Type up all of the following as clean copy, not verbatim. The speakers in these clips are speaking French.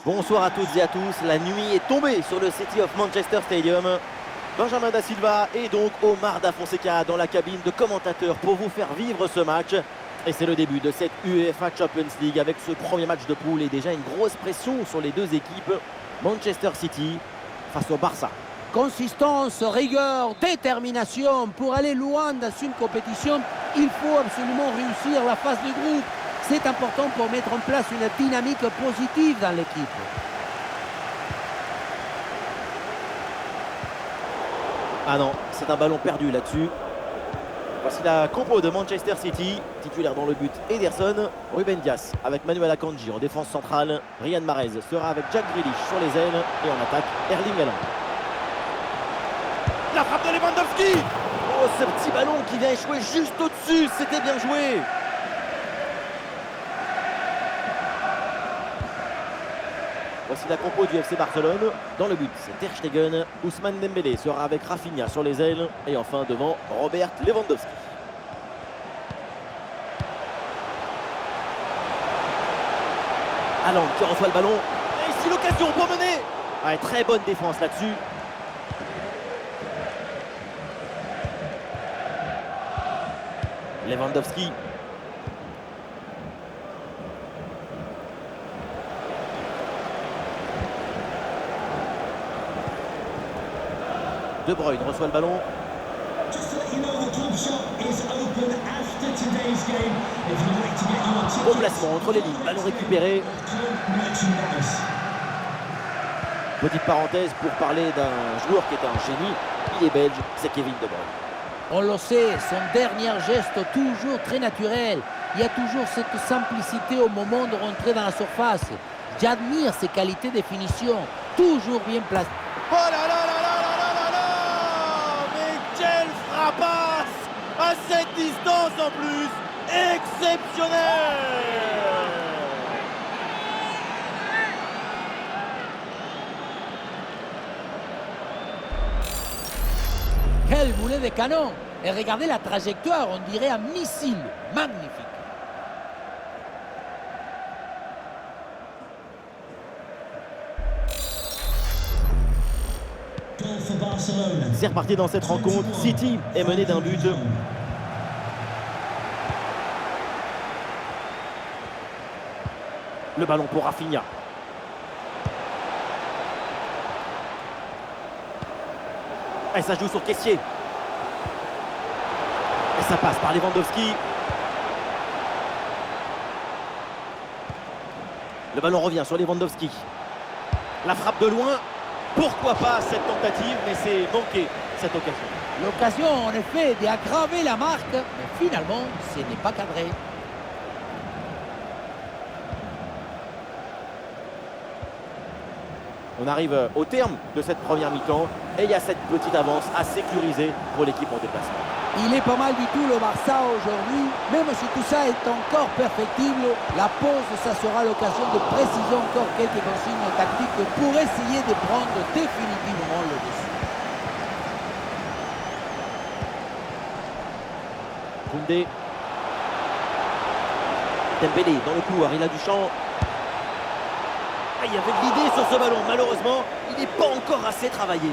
Bonsoir à toutes et à tous, la nuit est tombée sur le City of Manchester Stadium. Benjamin Da Silva et donc Omar Da Fonseca dans la cabine de commentateurs pour vous faire vivre ce match. Et c'est le début de cette UEFA Champions League avec ce premier match de poule et déjà une grosse pression sur les deux équipes. Manchester City face au Barça. Consistance, rigueur, détermination. Pour aller loin dans une compétition, il faut absolument réussir la phase de groupe. C'est important pour mettre en place une dynamique positive dans l'équipe. Ah non, c'est un ballon perdu là-dessus. Voici la compo de Manchester City. Titulaire dans le but, Ederson, Ruben Dias avec Manuel Akanji en défense centrale. Riyad Mahrez sera avec Jack Grealish sur les ailes. Et en attaque, Erling Haaland. La frappe de Lewandowski. Oh, ce petit ballon qui vient échouer juste au-dessus. C'était bien joué. Voici la compo du FC Barcelone. Dans le but, c'est Ter Stegen. Ousmane Dembélé sera avec Rafinha sur les ailes. Et enfin devant, Robert Lewandowski. Haaland qui reçoit le ballon. Et ici l'occasion pour mener. Ouais, très bonne défense là-dessus. Lewandowski. De Bruyne reçoit le ballon. Bon placement entre les lignes, ballon récupéré. Petite parenthèse pour parler d'un joueur qui est un génie. Il est belge, c'est Kevin De Bruyne. On le sait, son dernier geste toujours très naturel. Il y a toujours cette simplicité au moment de rentrer dans la surface. J'admire ses qualités de finition, toujours bien placées. Oh là là là là là là là là! Mais quelle frappasse! À cette distance en plus! Exceptionnel! Quel boulet de canon! Et regardez la trajectoire, on dirait un missile. Magnifique! C'est reparti dans cette rencontre. City est mené d'un but. Le ballon pour Rafinha. Et ça joue sur Kessié. Et ça passe par Lewandowski. Le ballon revient sur Lewandowski. La frappe de loin. Pourquoi pas cette tentative, mais c'est manqué cette occasion. L'occasion, en effet, d'aggraver la marque, mais finalement, ce n'est pas cadré. On arrive au terme de cette première mi-temps et il y a cette petite avance à sécuriser pour l'équipe en déplacement. Il est pas mal du tout le Barça aujourd'hui, même si tout ça est encore perfectible. La pause, ça sera l'occasion de préciser encore quelques consignes tactiques pour essayer de prendre définitivement le dessus. Koundé. Dembélé dans le couloir, il a du champ. Ah, il y avait de l'idée sur ce ballon, malheureusement, il n'est pas encore assez travaillé.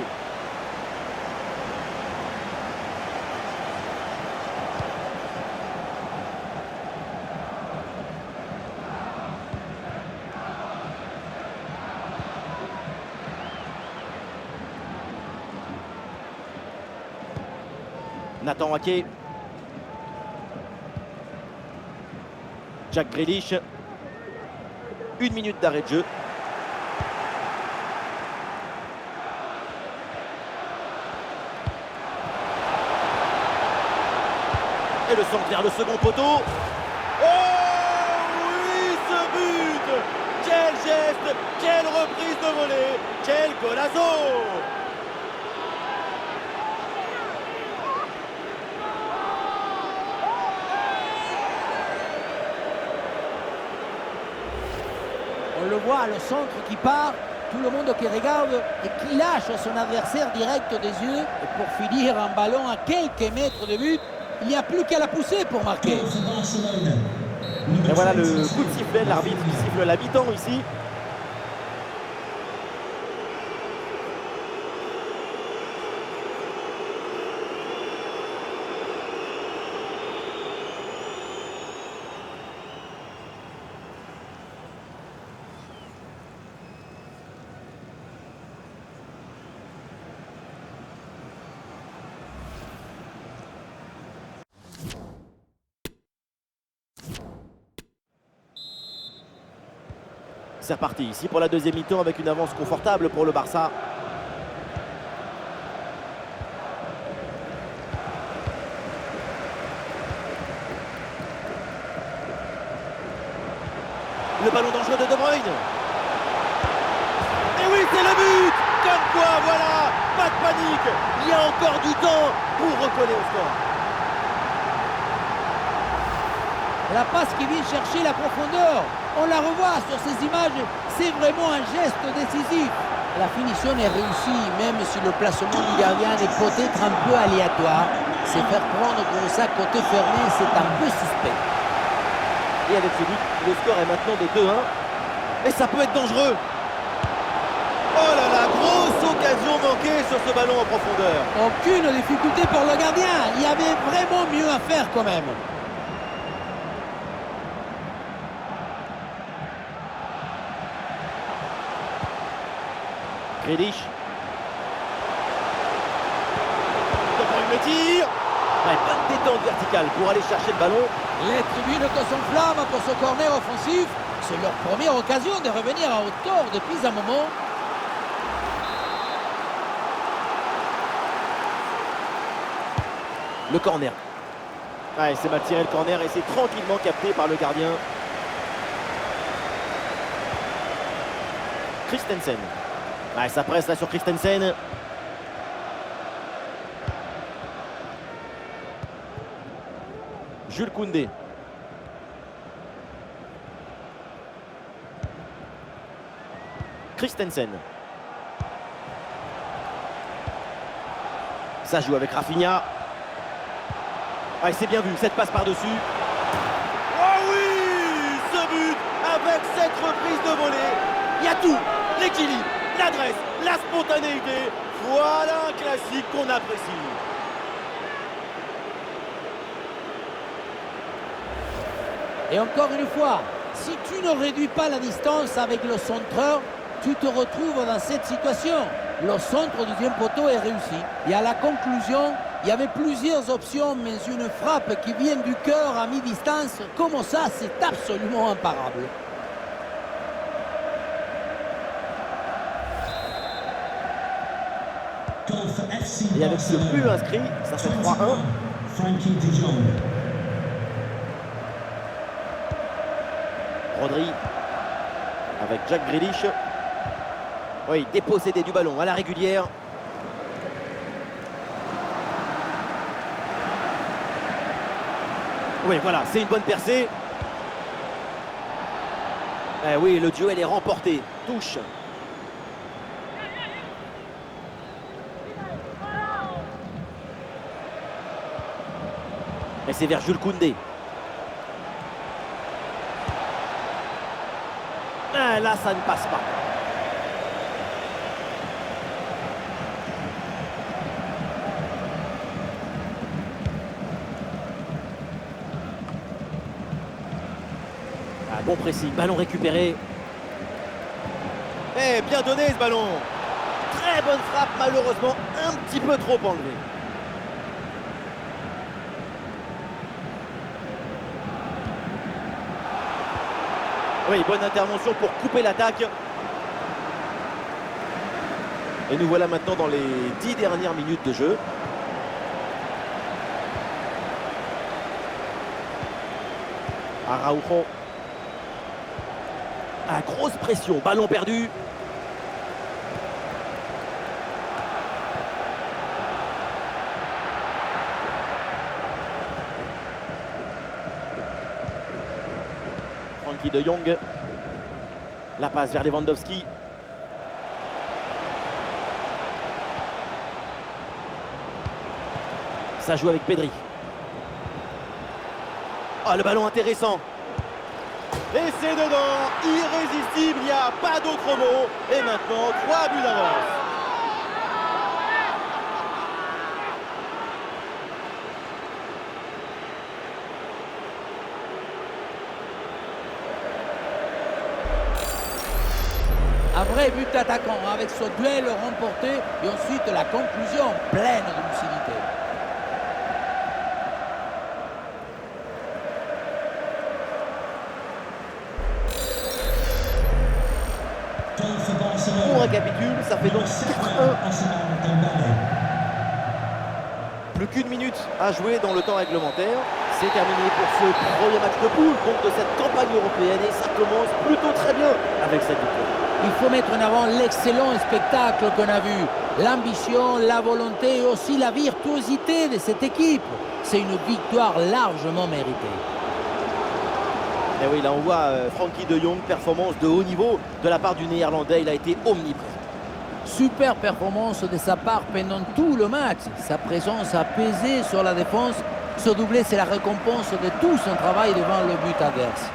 Nathan Ake. Jack Grealish. 1 minute d'arrêt de jeu. Et le centre vers le second poteau. Oh oui, ce but! Quel geste! Quelle reprise de volée! Quel golazo! On le voit, le centre qui part, tout le monde qui regarde et qui lâche son adversaire direct des yeux. Et pour finir, un ballon à quelques mètres de but, il n'y a plus qu'à la pousser pour marquer. Et voilà le coup de sifflet, l'arbitre qui siffle la mi-temps ici. C'est reparti ici pour la deuxième mi-temps avec une avance confortable pour le Barça. Le ballon dangereux de De Bruyne. Et oui, c'est le but. Comme quoi, voilà, pas de panique. Il y a encore du temps pour recoller au score. La passe qui vient chercher la profondeur. On la revoit sur ces images. C'est vraiment un geste décisif. La finition est réussie, même si le placement du gardien est peut-être un peu aléatoire. Se faire prendre comme ça côté fermé, c'est un peu suspect. Et avec ce but, le score est maintenant de 2-1. Et ça peut être dangereux. Oh là là, grosse occasion manquée sur ce ballon en profondeur. Aucune difficulté pour le gardien. Il y avait vraiment mieux à faire quand même. Grealish. Le tir. Ouais, bonne détente verticale pour aller chercher le ballon. Les tribunes que s'enflamment pour ce corner offensif. C'est leur première occasion de revenir à hauteur depuis un moment. Le corner. Ouais, c'est mal tiré le corner et c'est tranquillement capté par le gardien. Christensen. Ouais, ça presse là sur Christensen. Jules Koundé. Christensen. Ça joue avec Rafinha. Ah, c'est bien vu, cette passe par-dessus. Oh oui, ce but avec cette reprise de volée. Il y a tout, l'équilibre, l'adresse, la spontanéité. Voilà un classique qu'on apprécie. Et encore une fois, si tu ne réduis pas la distance avec le centreur, tu te retrouves dans cette situation. Le centre du deuxième poteau est réussi. Et à la conclusion, il y avait plusieurs options, mais une frappe qui vient du cœur à mi-distance, comme ça, c'est absolument imparable. Et avec ce but inscrit, ça fait 3-1. Rodri avec Jack Grealish. Oui, dépossédé du ballon à la régulière. Oui, voilà, c'est une bonne percée. Eh oui, le duel est remporté. Touche. Et c'est vers Jules Koundé. Ah, là, ça ne passe pas. Ah, bon pressing, ballon récupéré. Eh, bien donné ce ballon. Très bonne frappe, malheureusement un petit peu trop enlevée. Oui, bonne intervention pour couper l'attaque. Et nous voilà maintenant dans les 10 dernières minutes de jeu. Araujo. Ah, grosse pression, ballon perdu. Frankie de Jong. La passe vers Lewandowski. Ça joue avec Pedri. Ah, le ballon intéressant. Et c'est dedans, irrésistible, il n'y a pas d'autre mot. Et maintenant, 3 buts d'avance. Un vrai but d'attaquant avec ce duel remporté et ensuite la conclusion pleine de lucidité. On récapitule, ça fait donc 4-1. Plus qu'une minute à jouer dans le temps réglementaire. C'est terminé pour ce premier match de poule contre cette campagne européenne et ça commence plutôt très bien avec cette victoire. Il faut mettre en avant l'excellent spectacle qu'on a vu. L'ambition, la volonté et aussi la virtuosité de cette équipe. C'est une victoire largement méritée. Et oui, là on voit Frenkie de Jong, performance de haut niveau de la part du Néerlandais. Il a été omniprésent. Super performance de sa part pendant tout le match. Sa présence a pesé sur la défense. Ce doublé, c'est la récompense de tout son travail devant le but adverse.